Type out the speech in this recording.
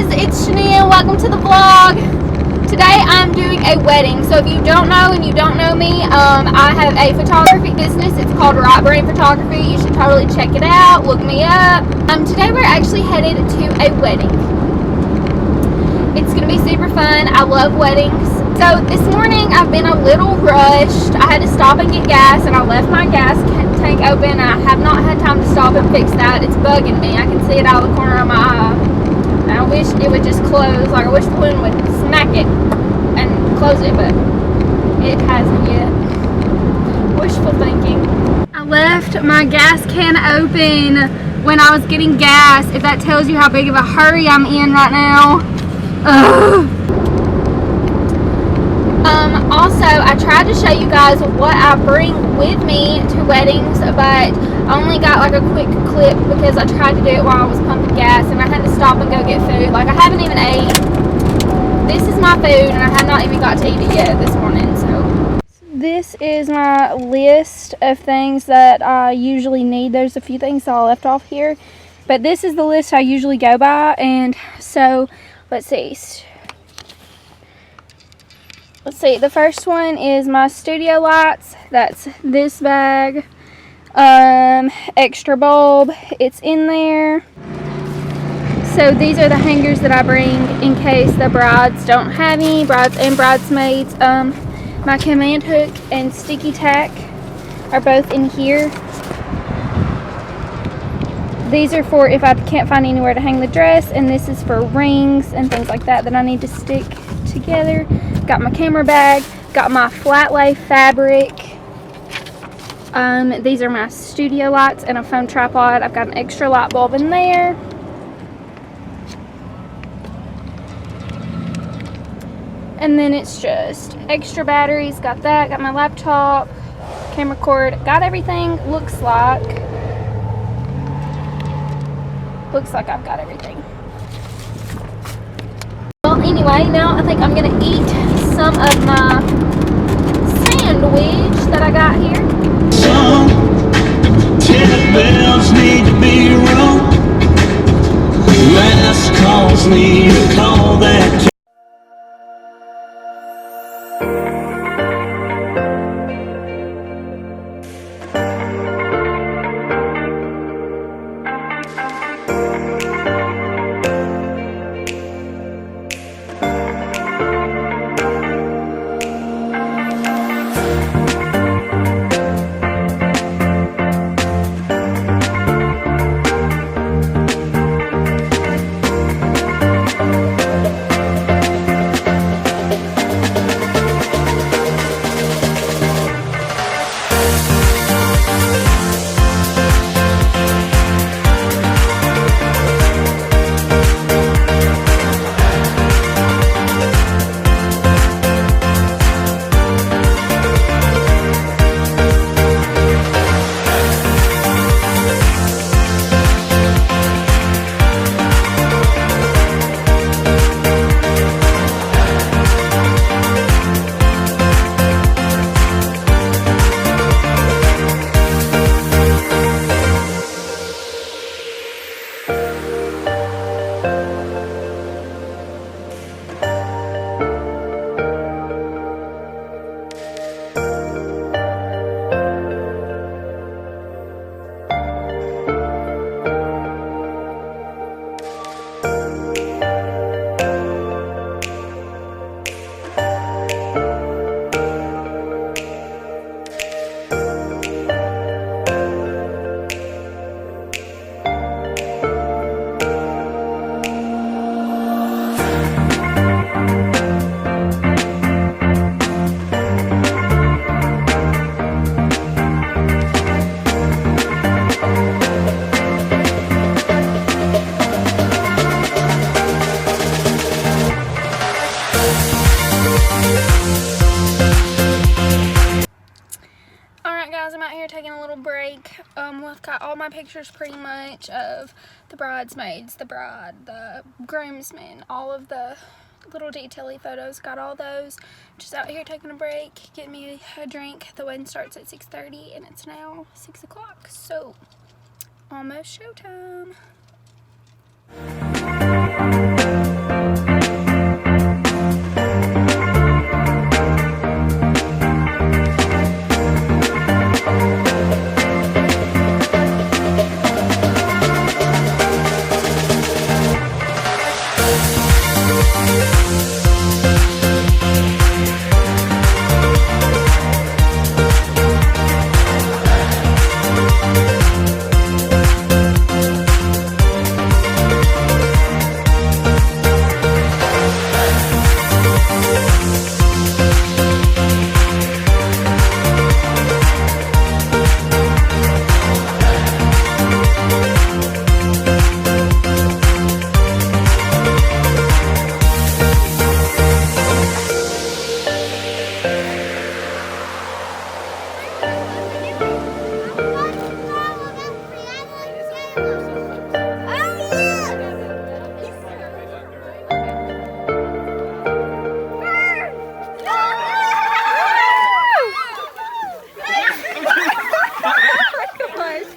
guys, it's Shannea. Welcome to the vlog. Today I'm doing a wedding. So if you don't know and you don't know me, I have a photography business. It's called Right Brain Photography. You should totally check it out. Look me up. Today we're actually headed to a wedding. It's going to be super fun. I love weddings. So this morning I've been a little rushed. I had to stop and get gas, and I left my gas tank open. I have not had time to stop and fix that. It's bugging me. I can see it out of the corner of my eye. And I wish it would just close. Like, I wish the wind would smack it and close it, but it hasn't yet. Wishful thinking. I left my gas can open when I was getting gas. If that tells you how big of a hurry I'm in right now. Ugh. Also, I tried to show you guys what I bring with me to weddings, but I only got like a quick clip because I tried to do it while I was pumping gas, and I had to stop and go get food. Like, I haven't even ate. This is my food, and I have not even got to eat it yet this morning. So this is my list of things that I usually need. There's a few things that I left off here, but this is the list I usually go by. And so let's see. The first one is my studio lights. That's this bag. Extra bulb. It's in there. So these are the hangers that I bring in case the brides don't have any. Brides and bridesmaids. My command hook and sticky tack are both in here. These are for if I can't find anywhere to hang the dress, and this is for rings and things like that I need to stick together. Got my camera bag, got my flat lay fabric. These are my studio lights and a foam tripod. I've got an extra light bulb in there. And then it's just extra batteries. Got that, got my laptop, camera cord, got everything. Looks like I've got everything. Well, anyway, now I think I'm gonna eat some of my sandwich that I got here. Some tenant bells need to be rung. Last calls me to call that. I'm out here taking a little break. We've got all my pictures pretty much of the bridesmaids, the bride, the groomsmen, all of the little detail-y photos. Got all those. Just out here taking a break, getting me a drink. The wedding starts at 6:30 and it's now 6 o'clock, so almost showtime.